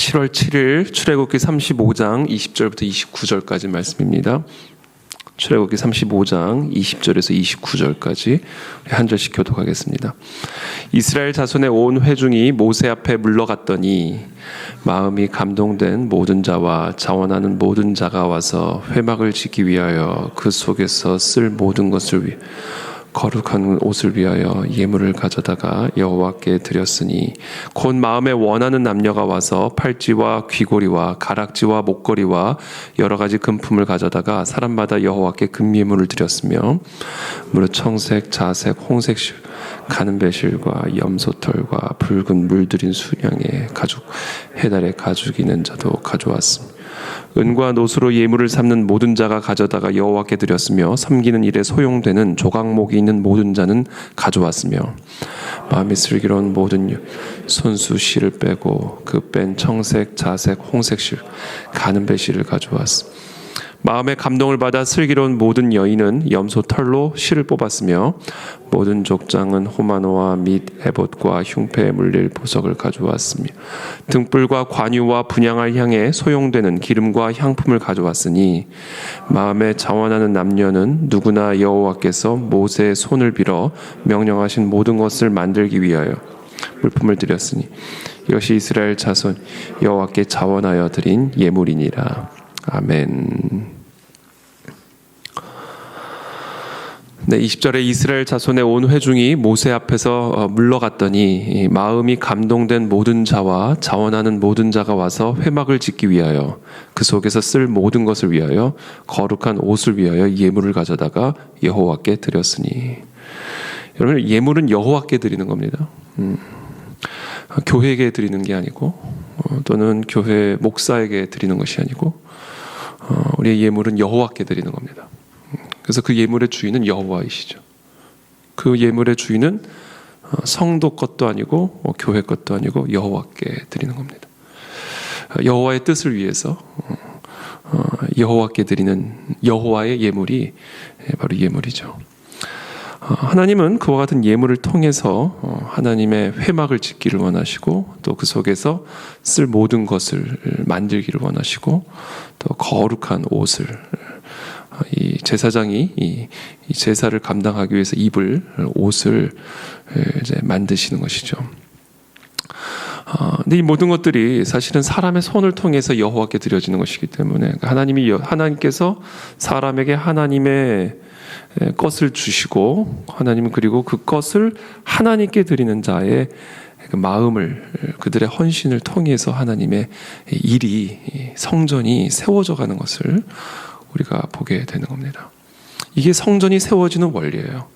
7월 7일 출애굽기 35장 20절부터 29절까지 말씀입니다. 출애굽기 35장 20절에서 29절까지 한 절씩 교독하겠습니다. 이스라엘 자손의 온 회중이 모세 앞에 물러갔더니 마음이 감동된 모든 자와 자원하는 모든 자가 와서 회막을 짓기 위하여 그 속에서 쓸 모든 것을 위해 거룩한 옷을 위하여 예물을 가져다가 여호와께 드렸으니 곧 마음에 원하는 남녀가 와서 팔찌와 귀고리와 가락지와 목걸이와 여러 가지 금품을 가져다가 사람마다 여호와께 금예물을 드렸으며 무릇 청색, 자색, 홍색 가는 배실과 염소털과 붉은 물들인 순양의 가죽, 해달의 가죽이는 자도 가져왔습니다. 은과 노수로 예물을 삼는 모든 자가 가져다가 여호와께 드렸으며 섬기는 일에 소용되는 조각목이 있는 모든 자는 가져왔으며 마음이 슬기로운 모든 손수 실을 빼고 그 뺀 청색, 자색, 홍색 실, 가는 배실을 가져왔습니다. 마음의 감동을 받아 슬기로운 모든 여인은 염소 털로 실을 뽑았으며 모든 족장은 호마노와 및 에봇과 흉패에 물릴 보석을 가져왔으며 등불과 관유와 분향할 향에 소용되는 기름과 향품을 가져왔으니 마음에 자원하는 남녀는 누구나 여호와께서 모세의 손을 빌어 명령하신 모든 것을 만들기 위하여 물품을 드렸으니 이것이 이스라엘 자손 여호와께 자원하여 드린 예물이니라. 아멘. 네, 20절에 이스라엘 자손의 온 회중이 모세 앞에서 물러갔더니 마음이 감동된 모든 자와 자원하는 모든 자가 와서 회막을 짓기 위하여 그 속에서 쓸 모든 것을 위하여 거룩한 옷을 위하여 예물을 가져다가 여호와께 드렸으니. 여러분, 예물은 여호와께 드리는 겁니다. 교회에게 드리는 게 아니고 또는 교회 목사에게 드리는 것이 아니고 우리의 예물은 여호와께 드리는 겁니다. 그래서 그 예물의 주인은 여호와이시죠. 그 예물의 주인은 성도 것도 아니고 교회 것도 아니고 여호와께 드리는 겁니다. 여호와의 뜻을 위해서 여호와께 드리는 여호와의 예물이 바로 예물이죠. 하나님은 그와 같은 예물을 통해서 하나님의 회막을 짓기를 원하시고 또 그 속에서 쓸 모든 것을 만들기를 원하시고 또 거룩한 옷을 이 제사장이 이 제사를 감당하기 위해서 입을 옷을 이제 만드시는 것이죠. 근데 이 모든 것들이 사실은 사람의 손을 통해서 여호와께 드려지는 것이기 때문에 하나님께서 사람에게 하나님의 것을 주시고 하나님은 그리고 그 것을 하나님께 드리는 자의 그 마음을 그들의 헌신을 통해서 하나님의 일이 성전이 세워져 가는 것을 우리가 보게 되는 겁니다. 이게 성전이 세워지는 원리예요.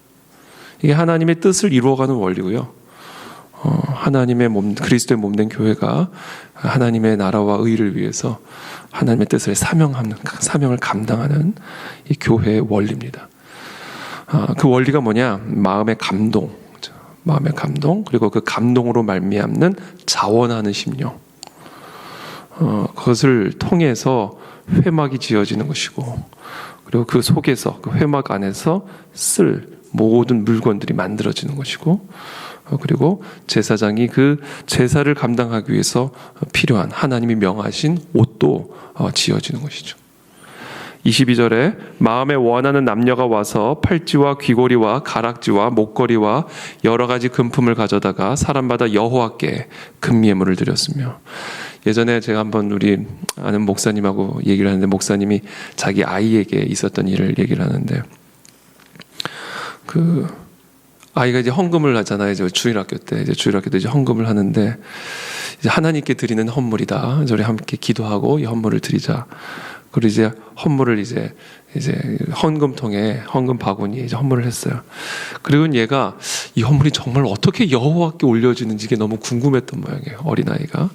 이게 하나님의 뜻을 이루어가는 원리고요. 하나님의 그리스도의 몸된 교회가 하나님의 나라와 의를 위해서 하나님의 뜻을 사명을 감당하는 이 교회의 원리입니다. 그 원리가 뭐냐? 마음의 감동, 그리고 그 감동으로 말미암는 자원하는 심령. 그것을 통해서 회막이 지어지는 것이고, 그리고 그 속에서 그 회막 안에서 쓸 모든 물건들이 만들어지는 것이고, 그리고 제사장이 그 제사를 감당하기 위해서 필요한 하나님이 명하신 옷도 지어지는 것이죠. 22절에 마음에 원하는 남녀가 와서 팔찌와 귀고리와 가락지와 목걸이와 여러 가지 금품을 가져다가 사람마다 여호와께 금예물을 드렸으며. 예전에 제가 한번 우리 아는 목사님하고 얘기를 하는데 목사님이 자기 아이에게 있었던 일을 얘기를 하는데 그 아이가 이제 헌금을 하잖아요. 이제 주일학교 때 이제 헌금을 하는데 이제 하나님께 드리는 헌물이다. 우리 함께 기도하고 이 헌물을 드리자. 그리고 이제 헌물을 이제 헌금통에 헌금 바구니에 이제 헌물을 했어요. 그리고 얘가 이 헌물이 정말 어떻게 여호와께 올려지는지 이게 너무 궁금했던 모양이에요. 어린아이가.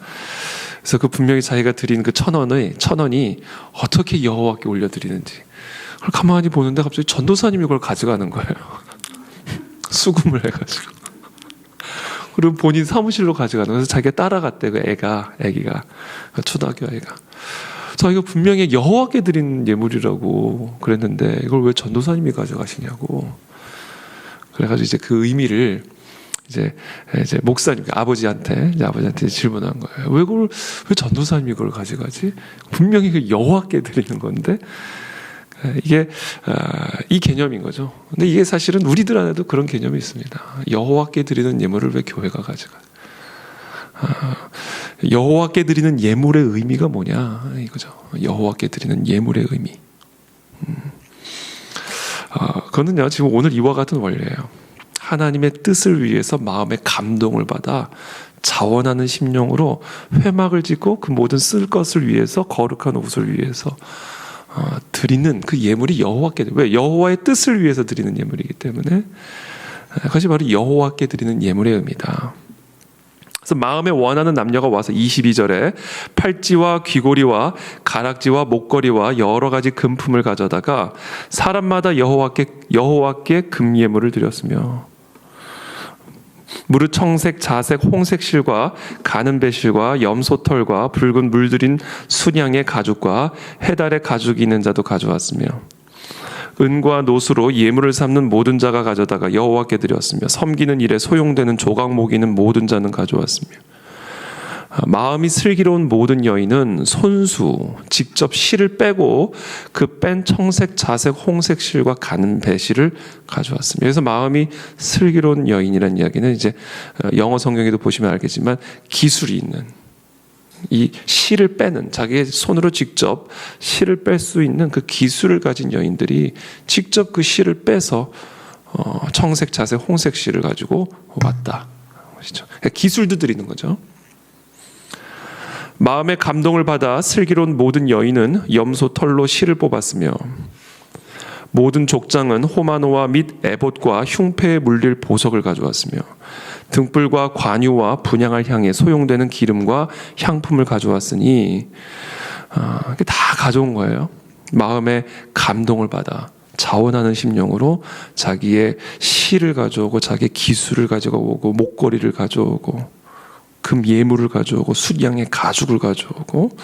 그래서 그 분명히 자기가 드린 그 1,000원이 어떻게 여호와께 올려드리는지 그걸 가만히 보는데 갑자기 전도사님이 그걸 가져가는 거예요. 수금을 해가지고. 그리고 본인 사무실로 가져가는 거예요. 그래서 자기가 따라갔대. 그 애기가 초등학교 애가. 저희가 분명히 여호와께 드린 예물이라고 그랬는데 이걸 왜 전도사님이 가져가시냐고. 그래가지고 이제 그 의미를 이제 목사님 아버지한테 질문한 거예요. 왜 전도사님이 그걸 가져가지? 분명히 그 여호와께 드리는 건데. 이게 이 개념인 거죠. 근데 이게 사실은 우리들 안에도 그런 개념이 있습니다. 여호와께 드리는 예물을 왜 교회가 가져가? 여호와께 드리는 예물의 의미가 뭐냐 이거죠. 여호와께 드리는 예물의 의미. 그거는요, 지금 오늘 이와 같은 원리예요. 하나님의 뜻을 위해서 마음의 감동을 받아 자원하는 심령으로 회막을 짓고 그 모든 쓸 것을 위해서, 거룩한 옷을 위해서 드리는 그 예물이 여호와께, 왜? 여호와의 뜻을 위해서 드리는 예물이기 때문에 그것이 바로 여호와께 드리는 예물의 의미다. 그래서 마음에 원하는 남녀가 와서 22절에 팔찌와 귀고리와 가락지와 목걸이와 여러 가지 금품을 가져다가 사람마다 여호와께 금예물을 드렸으며 무릇 청색, 자색, 홍색 실과 가는 배실과 염소털과 붉은 물들인 순양의 가죽과 해달의 가죽이 있는 자도 가져왔으며 은과 노수로 예물을 삼는 모든 자가 가져다가 여호와께 드렸으며 섬기는 일에 소용되는 조각목 있는 모든 자는 가져왔으며 마음이 슬기로운 모든 여인은 손수 직접 실을 빼고 그 뺀 청색, 자색, 홍색 실과 가는 배실을 가져왔습니다. 그래서 마음이 슬기로운 여인이라는 이야기는 이제 영어 성경에도 보시면 알겠지만 기술이 있는, 이 실을 빼는, 자기의 손으로 직접 실을 뺄 수 있는 그 기술을 가진 여인들이 직접 그 실을 빼서 청색, 자색, 홍색 실을 가지고 왔다. 기술도 드리는 거죠. 마음의 감동을 받아 슬기로운 모든 여인은 염소 털로 실을 뽑았으며 모든 족장은 호마노와 및 에봇과 흉패에 물릴 보석을 가져왔으며 등불과 관유와 분향할 향에 소용되는 기름과 향품을 가져왔으니 다 가져온 거예요. 마음의 감동을 받아 자원하는 심령으로 자기의 실을 가져오고 자기의 기술을 가져오고 목걸이를 가져오고 금 예물을 가져오고 숫양의 가죽을 가져오고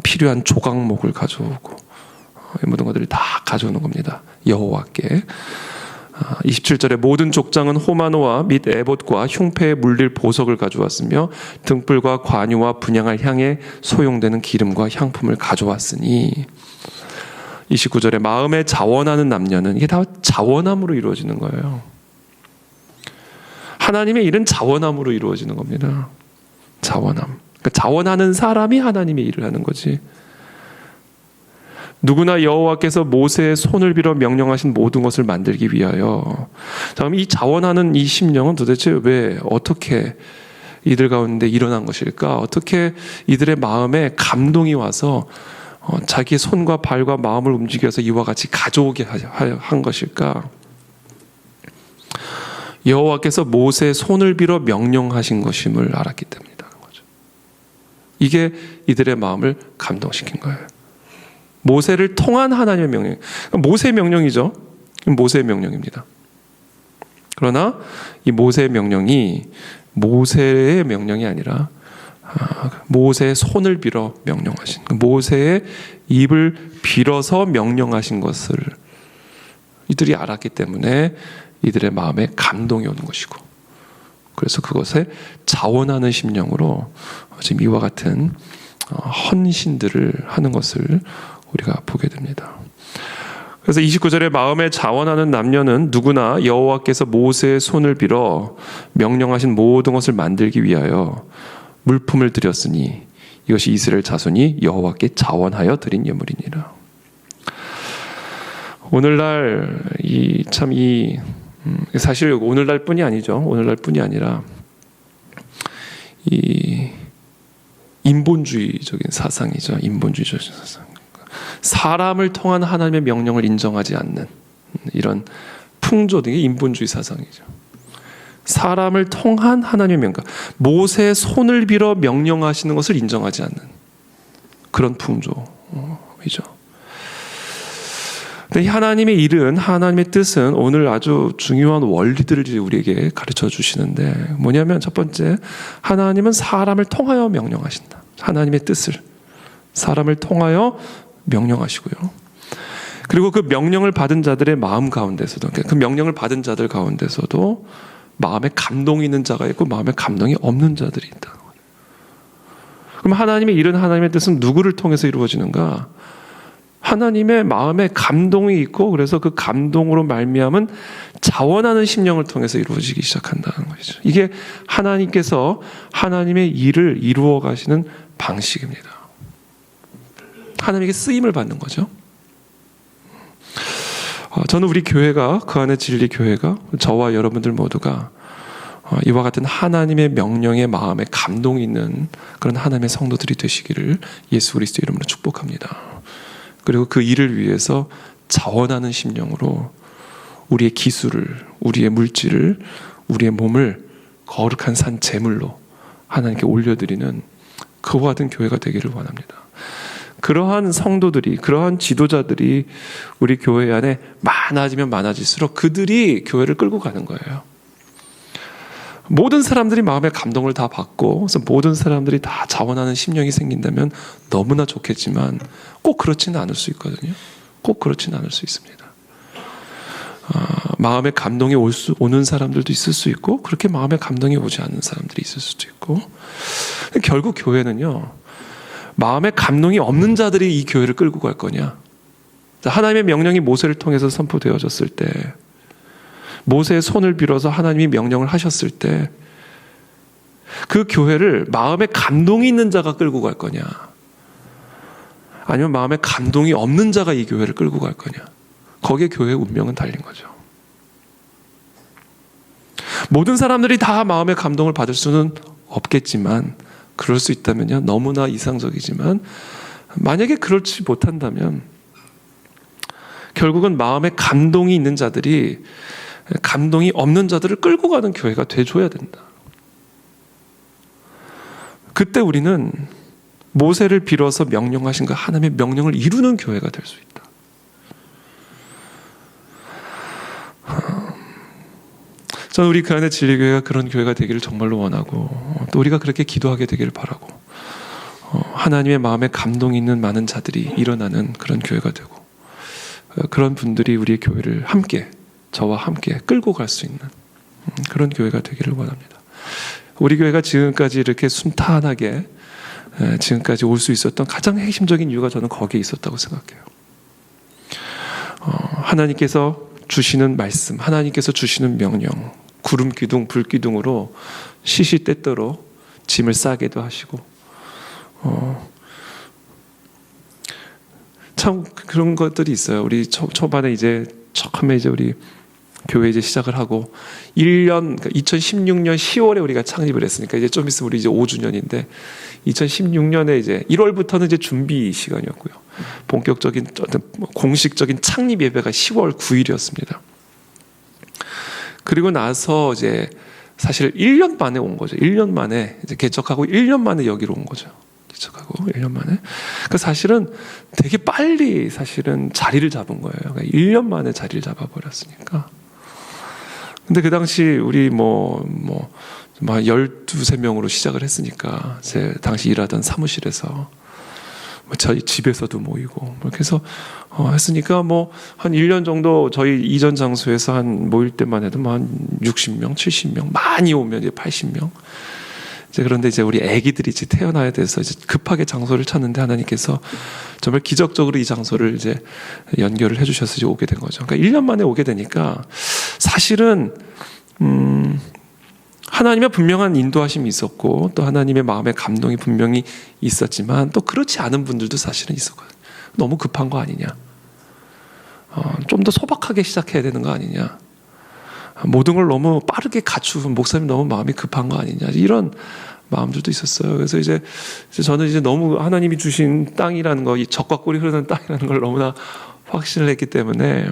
필요한 조각목을 가져오고 이 모든 것들을 다 가져오는 겁니다. 여호와께. 27절에 모든 족장은 호마노와 및 에봇과 흉패에 물릴 보석을 가져왔으며 등불과 관유와 분향할 향에 소용되는 기름과 향품을 가져왔으니 29절에 마음에 자원하는 남녀는, 이게 다 자원함으로 이루어지는 거예요. 하나님의 일은 자원함으로 이루어지는 겁니다. 자원함. 그러니까 자원하는 사람이 하나님의 일을 하는 거지. 누구나 여호와께서 모세의 손을 빌어 명령하신 모든 것을 만들기 위하여. 자, 그럼 이 자원하는 이 심령은 도대체 왜, 어떻게 이들 가운데 일어난 것일까? 어떻게 이들의 마음에 감동이 와서 자기의 손과 발과 마음을 움직여서 이와 같이 가져오게 한 것일까? 여호와께서 모세의 손을 빌어 명령하신 것임을 알았기 때문이다. 이게 이들의 마음을 감동시킨 거예요. 모세를 통한 하나님의 명령. 모세의 명령이죠. 모세의 명령입니다. 그러나 이 모세의 명령이 모세의 명령이 아니라 모세의 손을 빌어 명령하신, 모세의 입을 빌어서 명령하신 것을 이들이 알았기 때문에 이들의 마음에 감동이 오는 것이고, 그래서 그것에 자원하는 심령으로 지금 이와 같은 헌신들을 하는 것을 우리가 보게 됩니다. 그래서 29절에 마음에 자원하는 남녀는 누구나 여호와께서 모세의 손을 빌어 명령하신 모든 것을 만들기 위하여 물품을 드렸으니 이것이 이스라엘 자손이 여호와께 자원하여 드린 예물이니라. 오늘날 사실 오늘날뿐이 아니죠. 오늘날뿐이 아니라 이 인본주의적인 사상이죠. 인본주의적인 사상. 사람을 통한 하나님의 명령을 인정하지 않는 이런 풍조 등의 인본주의 사상이죠. 사람을 통한 하나님의 명령, 모세의 손을 빌어 명령하시는 것을 인정하지 않는 그런 풍조이죠. 근데 하나님의 일은, 하나님의 뜻은 오늘 아주 중요한 원리들을 우리에게 가르쳐 주시는데, 뭐냐면 첫 번째, 하나님은 사람을 통하여 명령하신다. 하나님의 뜻을 사람을 통하여 명령하시고요. 그리고 그 명령을 받은 자들의 마음 가운데서도, 그 명령을 받은 자들 가운데서도 마음에 감동이 있는 자가 있고 마음에 감동이 없는 자들이 있다. 그럼 하나님의 일은, 하나님의 뜻은 누구를 통해서 이루어지는가? 하나님의 마음에 감동이 있고, 그래서 그 감동으로 말미암은 자원하는 심령을 통해서 이루어지기 시작한다는 것이죠. 이게 하나님께서 하나님의 일을 이루어 가시는 방식입니다. 하나님에게 쓰임을 받는 거죠. 저는 우리 교회가, 그 안에 진리 교회가, 저와 여러분들 모두가 이와 같은 하나님의 명령에 마음에 감동이 있는 그런 하나님의 성도들이 되시기를 예수 그리스도 이름으로 축복합니다. 그리고 그 일을 위해서 자원하는 심령으로 우리의 기술을, 우리의 물질을, 우리의 몸을 거룩한 산 제물로 하나님께 올려드리는 그와 같은 교회가 되기를 원합니다. 그러한 성도들이, 그러한 지도자들이 우리 교회 안에 많아지면 많아질수록 그들이 교회를 끌고 가는 거예요. 모든 사람들이 마음의 감동을 다 받고, 그래서 모든 사람들이 다 자원하는 심령이 생긴다면 너무나 좋겠지만 꼭 그렇지는 않을 수 있거든요. 꼭 그렇지는 않을 수 있습니다. 마음의 감동이 오는 사람들도 있을 수 있고, 그렇게 마음의 감동이 오지 않는 사람들이 있을 수도 있고, 결국 교회는요, 마음의 감동이 없는 자들이 이 교회를 끌고 갈 거냐? 하나님의 명령이 모세를 통해서 선포되어졌을 때, 모세의 손을 빌어서 하나님이 명령을 하셨을 때, 그 교회를 마음에 감동이 있는 자가 끌고 갈 거냐? 아니면 마음에 감동이 없는 자가 이 교회를 끌고 갈 거냐? 거기에 교회의 운명은 달린 거죠. 모든 사람들이 다 마음의 감동을 받을 수는 없겠지만, 그럴 수 있다면요, 너무나 이상적이지만, 만약에 그렇지 못한다면 결국은 마음에 감동이 있는 자들이 감동이 없는 자들을 끌고 가는 교회가 돼줘야 된다. 그때 우리는 모세를 빌어서 명령하신 그 하나님의 명령을 이루는 교회가 될 수 있다. 저는 우리 그 안에 진리교회가 그런 교회가 되기를 정말로 원하고, 또 우리가 그렇게 기도하게 되기를 바라고, 하나님의 마음에 감동이 있는 많은 자들이 일어나는 그런 교회가 되고, 그런 분들이 우리의 교회를 함께, 저와 함께 끌고 갈 수 있는 그런 교회가 되기를 원합니다. 우리 교회가 지금까지 이렇게 순탄하게 지금까지 올 수 있었던 가장 핵심적인 이유가 저는 거기에 있었다고 생각해요. 하나님께서 주시는 말씀, 하나님께서 주시는 명령, 구름 기둥, 불 기둥으로 시시때때로 짐을 싸게도 하시고, 참 그런 것들이 있어요. 우리 초반에 이제 처음에 이제 우리 교회 이제 시작을 하고 1년, 그러니까 2016년 10월에 우리가 창립을 했으니까 이제 좀 있으면 우리 이제 5주년인데, 2016년에 이제 1월부터는 이제 준비 시간이었고요. 본격적인 공식적인 창립 예배가 10월 9일이었습니다. 그리고 나서 이제 사실 1년 만에 온 거죠. 1년 만에 이제 개척하고 1년 만에 여기로 온 거죠. 개척하고 1년 만에. 그러니까 사실은 되게 빨리 사실은 자리를 잡은 거예요. 그러니까 1년 만에 자리를 잡아버렸으니까. 근데 그 당시 우리 막 12~13명으로 시작을 했으니까, 제 당시 일하던 사무실에서 저희 집에서도 모이고 이렇게 해서 했으니까 한 1년 정도 저희 이전 장소에서 한 모일 때만 해도 한 60명, 70명, 많이 오면 이제 80명. 이제 그런데 이제 우리 아기들이 이제 태어나야 돼서 이제 급하게 장소를 찾는데, 하나님께서 정말 기적적으로 이 장소를 이제 연결을 해주셔서 이제 오게 된 거죠. 그러니까 1년 만에 오게 되니까 사실은 하나님의 분명한 인도하심이 있었고, 또 하나님의 마음의 감동이 분명히 있었지만, 또 그렇지 않은 분들도 사실은 있었거든요. 너무 급한 거 아니냐, 좀 더 소박하게 시작해야 되는 거 아니냐, 모든 걸 너무 빠르게 갖추고 목사님 너무 마음이 급한 거 아니냐, 이런 마음들도 있었어요. 그래서 이제 저는 이제 너무 하나님이 주신 땅이라는 거, 이 젖과 꿀이 흐르는 땅이라는 걸 너무나 확신을 했기 때문에,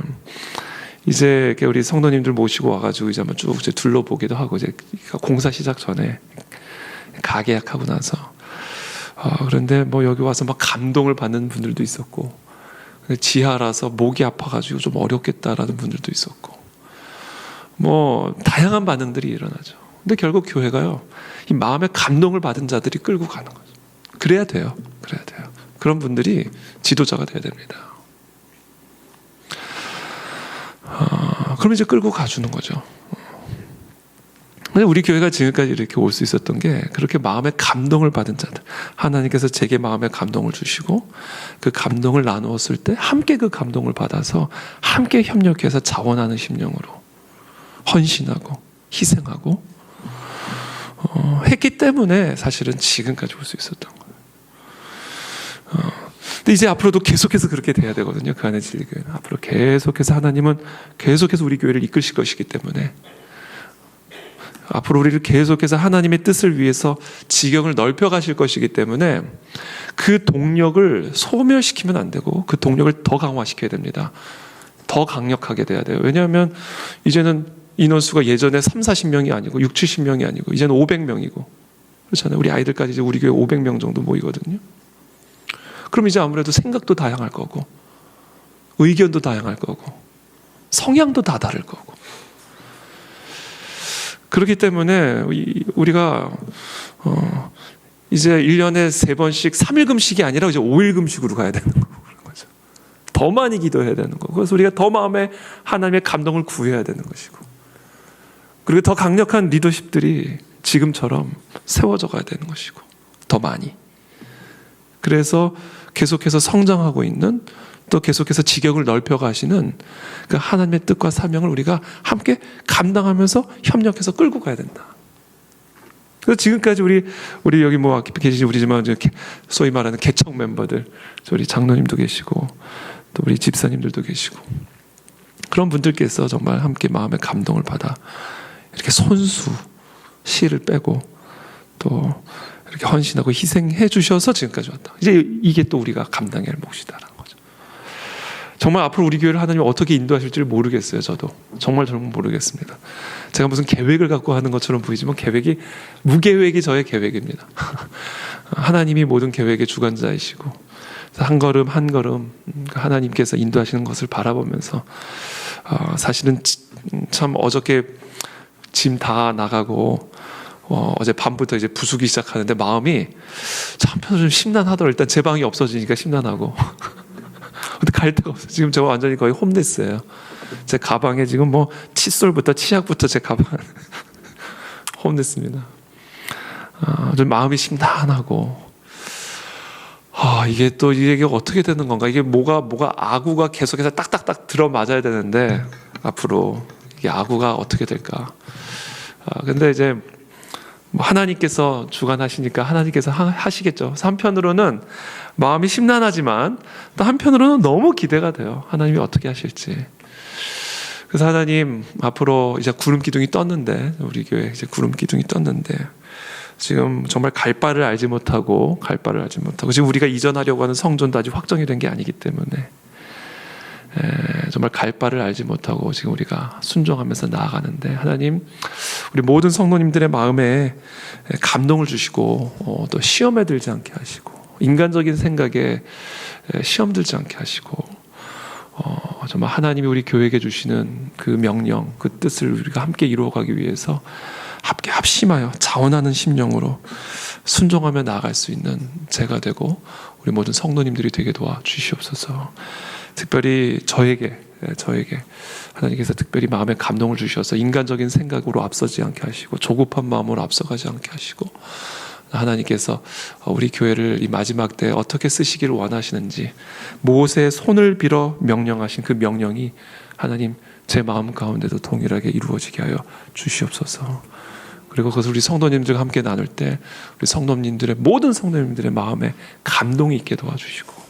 이제 우리 성도님들 모시고 와가지고 이제 한번 쭉 이제 둘러보기도 하고, 이제 공사 시작 전에 가게 예약하고 나서, 그런데 여기 와서 막 감동을 받는 분들도 있었고, 지하라서 목이 아파가지고 좀 어렵겠다라는 분들도 있었고, 다양한 반응들이 일어나죠. 근데 결국 교회가요, 이 마음의 감동을 받은 자들이 끌고 가는 거죠. 그래야 돼요. 그런 분들이 지도자가 돼야 됩니다. 그럼 이제 끌고 가주는 거죠. 근데 우리 교회가 지금까지 이렇게 올 수 있었던 게 그렇게 마음에 감동을 받은 자들, 하나님께서 제게 마음에 감동을 주시고 그 감동을 나누었을 때 함께 그 감동을 받아서 함께 협력해서 자원하는 심령으로 헌신하고 희생하고 했기 때문에 사실은 지금까지 올 수 있었던 거예요. 근데 이제 앞으로도 계속해서 그렇게 돼야 되거든요. 그 안에 진리교회는 앞으로 계속해서 하나님은 계속해서 우리 교회를 이끌실 것이기 때문에 앞으로 우리를 계속해서 하나님의 뜻을 위해서 지경을 넓혀 가실 것이기 때문에 그 동력을 소멸시키면 안 되고 그 동력을 더 강화시켜야 됩니다. 더 강력하게 돼야 돼요. 왜냐하면 이제는 인원수가 예전에 30-40명이 아니고 60-70명이 아니고 이제는 500명이고 그렇잖아요. 우리 아이들까지 이제 우리 교회 500명 정도 모이거든요. 그럼 이제 아무래도 생각도 다양할 거고 의견도 다양할 거고 성향도 다 다를 거고 그렇기 때문에 우리가 이제 1년에 3번씩 3일 금식이 아니라 이제 5일 금식으로 가야 되는 거죠. 더 많이 기도해야 되는 거고 그래서 우리가 더 마음에 하나님의 감동을 구해야 되는 것이고 그리고 더 강력한 리더십들이 지금처럼 세워져 가야 되는 것이고 더 많이 그래서 계속해서 성장하고 있는 또 계속해서 지경을 넓혀 가시는 그 하나님의 뜻과 사명을 우리가 함께 감당하면서 협력해서 끌고 가야 된다. 그래서 지금까지 우리 여기 뭐 계시지 우리지만 소위 말하는 개척 멤버들, 우리 장로님도 계시고 또 우리 집사님들도 계시고 그런 분들께서 정말 함께 마음의 감동을 받아 이렇게 손수 실을 빼고 또 이렇게 헌신하고 희생해 주셔서 지금까지 왔다. 이제 이게 또 우리가 감당해야 할 몫이다라는 거죠. 정말 앞으로 우리 교회를 하나님이 어떻게 인도하실지를 모르겠어요. 저도 정말 모르겠습니다. 제가 무슨 계획을 갖고 하는 것처럼 보이지만 무계획이 저의 계획입니다. 하나님이 모든 계획의 주관자이시고 한 걸음 한 걸음 하나님께서 인도하시는 것을 바라보면서 사실은 참 어저께 짐 다 나가고 어제 밤부터 이제 부수기 시작하는데 마음이 한편으로 좀 심란하더라고요. 일단 제 방이 없어지니까 심란하고 근데 갈 데가 없어요. 지금 저 완전히 거의 홈레스예요. 제 가방에 지금 뭐 칫솔부터 치약부터 제 가방 홈레스입니다. 좀 마음이 심란하고 이게 어떻게 되는 건가? 이게 뭐가 아구가 계속해서 딱딱딱 들어맞아야 되는데 앞으로 이게 아구가 어떻게 될까? 근데 이제 하나님께서 주관하시니까 하나님께서 하시겠죠. 한편으로는 마음이 심란하지만 또 한편으로는 너무 기대가 돼요. 하나님이 어떻게 하실지. 그래서 하나님 앞으로 이제 구름 기둥이 떴는데 우리 교회 이제 구름 기둥이 떴는데 지금 정말 갈 바를 알지 못하고 지금 우리가 이전하려고 하는 성전도 아직 확정이 된 게 아니기 때문에 정말 갈 바를 알지 못하고 지금 우리가 순종하면서 나아가는데 하나님 우리 모든 성도님들의 마음에 감동을 주시고 또 시험에 들지 않게 하시고 인간적인 생각에 시험 들지 않게 하시고 정말 하나님이 우리 교회에게 주시는 그 명령 그 뜻을 우리가 함께 이루어가기 위해서 함께 합심하여 자원하는 심령으로 순종하며 나아갈 수 있는 제가 되고 우리 모든 성도님들이 되게 도와주시옵소서. 특별히 저에게 하나님께서 특별히 마음에 감동을 주셔서 인간적인 생각으로 앞서지 않게 하시고 조급한 마음으로 앞서가지 않게 하시고 하나님께서 우리 교회를 이 마지막 때 어떻게 쓰시기를 원하시는지 모세의 손을 빌어 명령하신 그 명령이 하나님 제 마음 가운데도 동일하게 이루어지게 하여 주시옵소서. 그리고 그것을 우리 성도님들과 함께 나눌 때 우리 모든 성도님들의 마음에 감동이 있게 도와주시고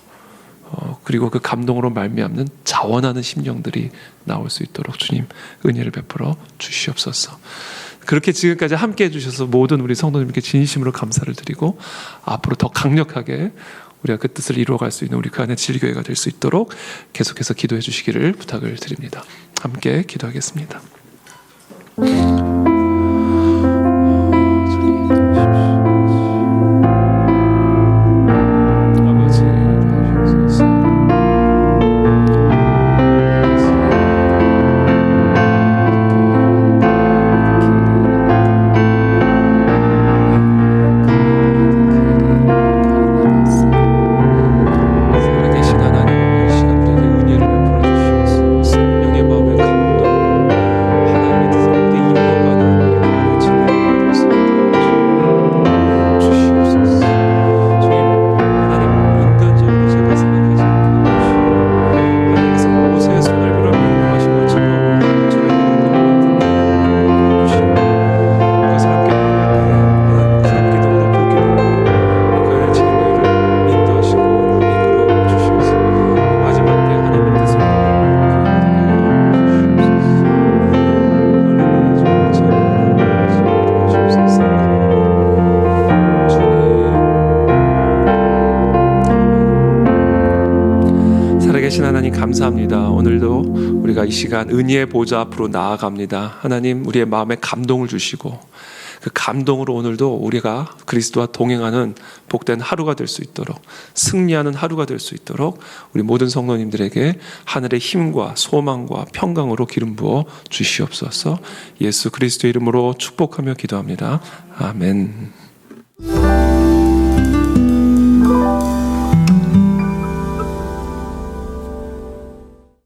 그리고 그 감동으로 말미암는 자원하는 심령들이 나올 수 있도록 주님 은혜를 베풀어 주시옵소서. 그렇게 지금까지 함께 해주셔서 모든 우리 성도님께 진심으로 감사를 드리고 앞으로 더 강력하게 우리가 그 뜻을 이루어갈 수 있는 우리 그 안에 진리교회가 될 수 있도록 계속해서 기도해 주시기를 부탁을 드립니다. 함께 기도하겠습니다. 감사합니다. 오늘도 우리가 이 시간 은혜의 보좌 앞으로 나아갑니다. 하나님, 우리의 마음에 감동을 주시고 그 감동으로 오늘도 우리가 그리스도와 동행하는 복된 하루가 될 수 있도록, 승리하는 하루가 될 수 있도록 우리 모든 성도님들에게 하늘의 힘과 소망과 평강으로 기름 부어 주시옵소서. 예수 그리스도의 이름으로 축복하며 기도합니다. 아멘.